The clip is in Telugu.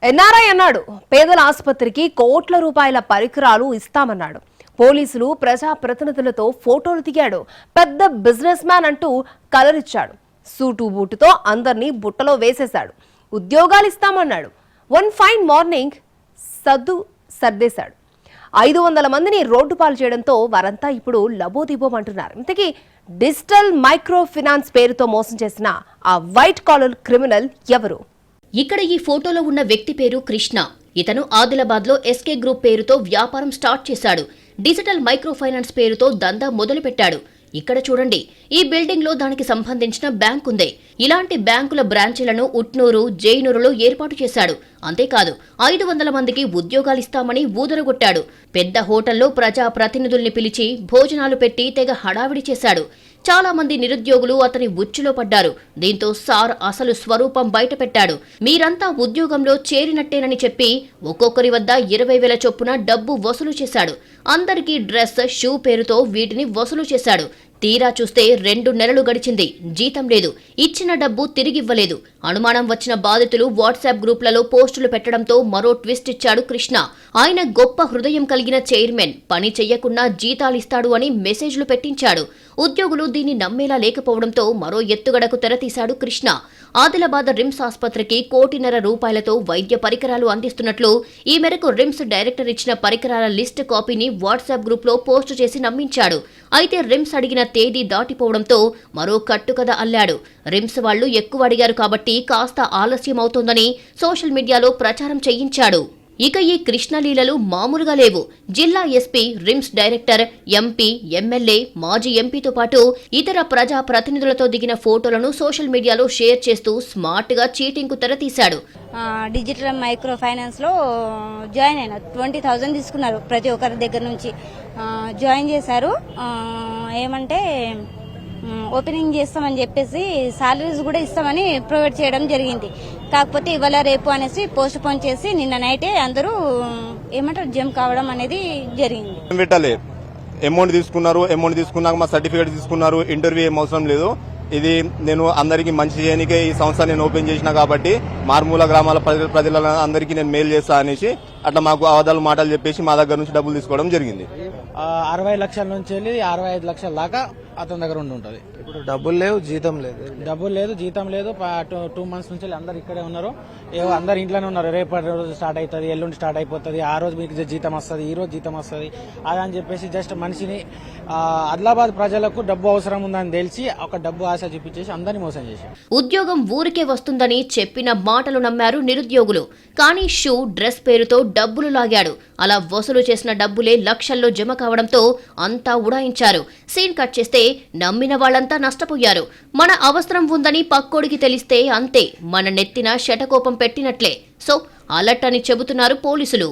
ఎన్ఆర్ఐ అన్నాడు. పేదల ఆసుపత్రికి కోట్ల రూపాయల పరికరాలు ఇస్తామన్నాడు. పోలీసులు ప్రజా ప్రతినిధులతో ఫోటోలు దిగాడు. పెద్ద బిజినెస్ మ్యాన్ అంటూ కలరిచ్చాడు. సూటు బూటుతో అందర్నీ బుట్టలో వేసేశాడు. ఉద్యోగాలు ఇస్తామన్నాడు. వన్ ఫైన్ మార్నింగ్ సర్దేశాడు. 500 మందిని రోడ్డు పాలు చేయడంతో వారంతా ఇప్పుడు లబోదిబోమంటున్నారు. ఇంతకీ డిజిటల్ మైక్రో ఫైనాన్స్ పేరుతో మోసం చేసిన ఆ వైట్ కాలర్ క్రిమినల్ ఎవరు? ఇక్కడ ఈ ఫోటోలో ఉన్న వ్యక్తి పేరు కృష్ణ. ఇతను ఆదిలాబాద్ లో ఎస్కే గ్రూప్ పేరుతో వ్యాపారం స్టార్ట్ చేశాడు. డిజిటల్ మైక్రో ఫైనాన్స్ పేరుతో దందా మొదలుపెట్టాడు. ఇక్కడ చూడండి, ఈ బిల్డింగ్ లో దానికి సంబంధించిన బ్యాంక్ ఉంది. ఇలాంటి బ్యాంకుల బ్రాంచీలను ఉట్నూరు, జైనూరులో ఏర్పాటు చేశాడు. అంతేకాదు 500 మందికి ఉద్యోగాలిస్తామని ఊదరగొట్టాడు. పెద్ద హోటల్లో ప్రజా ప్రతినిధుల్ని పిలిచి భోజనాలు పెట్టి తెగ హడావిడి చేశాడు. చాలా మంది నిరుద్యోగులు అతని ఉచ్చులో పడ్డారు. దీంతో సార్ అసలు స్వరూపం బయటపెట్టాడు. మీరంతా ఉద్యోగంలో చేరినట్టేనని చెప్పి ఒక్కొక్కరి వద్ద 20,000 చొప్పున డబ్బు వసూలు చేశాడు. అందరికీ డ్రెస్, షూ పేరుతో వీటిని వసూలు చేశాడు. తీరా చూస్తే 2 నెలలు గడిచింది. జీతం లేదు, ఇచ్చిన డబ్బు తిరిగివ్వలేదు. అనుమానం వచ్చిన బాధితులు వాట్సాప్ గ్రూప్లలో పోస్టులు పెట్టడంతో మరో ట్విస్ట్ ఇచ్చాడు కృష్ణ. ఆయన గొప్ప హృదయం కలిగిన చైర్మన్, పని చెయ్యకుండా జీతాలిస్తాడు అని మెసేజ్లు పెట్టించాడు. ఉద్యోగులు దీన్ని నమ్మేలా లేకపోవడంతో మరో ఎత్తుగడకు తెరతీశాడు కృష్ణ. ఆదిలాబాద్ రిమ్స్ ఆసుపత్రికి 1,50,00,000 రూపాయలతో వైద్య పరికరాలు అందిస్తున్నట్లు, ఈ మేరకు రిమ్స్ డైరెక్టర్ ఇచ్చిన పరికరాల లిస్ట్ కాపీని వాట్సాప్ గ్రూప్ లో పోస్టు చేసి నమ్మించాడు. అయితే రిమ్స్ అడిగిన తేదీ దాటిపోవడంతో మరో కట్టుకథ అల్లాడు. రిమ్స్ వాళ్లు ఎక్కువ అడిగారు కాబట్టి కాస్త ఆలస్యం అవుతోందని సోషల్ మీడియాలో ప్రచారం చేయించాడు. ఇక ఈ కృష్ణలీలలు మామూలుగా లేవు. జిల్లా SP, RIMS director, MP, MLA, మాజీ ఎంపీతో పాటు ఇతర ప్రజా ప్రతినిధులతో దిగిన ఫోటోలను సోషల్ మీడియాలో షేర్ చేస్తూ స్మార్ట్ గా చీటింగ్ కు తెరతీశాడు. డిజిటల్ మైక్రో ఫైనాన్స్ లో జాయిన్ అయినా 20,000 తీసుకున్నారు. ప్రతి ఒక్కరి దగ్గర నుంచి జాయిన్ చేశారు. ఏమంటే ఓపెనింగ్ చేస్తామని చెప్పేసి సాలరీస్ కూడా ఇస్తామని ప్రొవైడ్ చేయడం జరిగింది. కాకపోతే ఇవాళ రేపు అనేసి పోస్ట్ పోన్ చేసి నిన్న నైటే అందరూ ఏమంటారు జంప్ కావడం అనేది జరిగింది. అమౌంట్ తీసుకున్నాక మా సర్టిఫికేట్ తీసుకున్నారు. ఇంటర్వ్యూ ఏం అవసరం లేదు. ఇది నేను అందరికీ మంచి చేయడానికే ఈ సంస్థ నేను ఓపెన్ చేసిన కాబట్టి మారుమూల గ్రామాల ప్రజలందరికీ నేను మెయిల్ చేస్తా అనేసి అట్లా మాకు అవధాలు మాటలు చెప్పేసి మా దగ్గర నుంచి డబ్బులు తీసుకోవడం జరిగింది. 60 లక్షల నుంచి వెళ్ళి 65 లక్షల దాకా అతని దగ్గర ఉంటుంది. ఇప్పుడు డబ్బులు లేవు, జీతం లేదు. డబ్బులు లేదు, జీతం లేదు. 2 మంత్స్ నుంచి అందరు ఇక్కడే ఉన్నారు. అందరు ఇంట్లోనే ఉన్నారు. రేపటి రోజు స్టార్ట్ అవుతుంది, ఎల్లుండి స్టార్ట్ అయిపోతుంది, ఆ రోజు మీకు జీతం వస్తుంది, ఈ రోజు జీతం వస్తుంది అదని చెప్పేసి జస్ట్ మనిషిని ఆదిలాబాద్ ప్రజలకు డబ్బు అవసరం ఉందని తెలిసి ఒక డబ్బు ఆశ చూపించేసి అందరినీ మోసం చేశారు. ఉద్యోగం ఊరికే వస్తుందని చెప్పిన మాటలు నమ్మారు నిరుద్యోగులు. కానీ షూ, డ్రెస్ పేరుతో డబ్బులు లాగాడు. అలా వసూలు చేసిన డబ్బులే లక్షల్లో జమ కావడంతో అంతా ఉడాయించారు. సీన్ కట్ చేస్తే నమ్మిన వాళ్లంతా నష్టపోయారు. మన అవసరం ఉందని పక్కోడికి తెలిస్తే అంతే, మన నెత్తిన శటకోపం పెట్టినట్లే. సో అలర్ట్ అని చెబుతున్నారు పోలీసులు.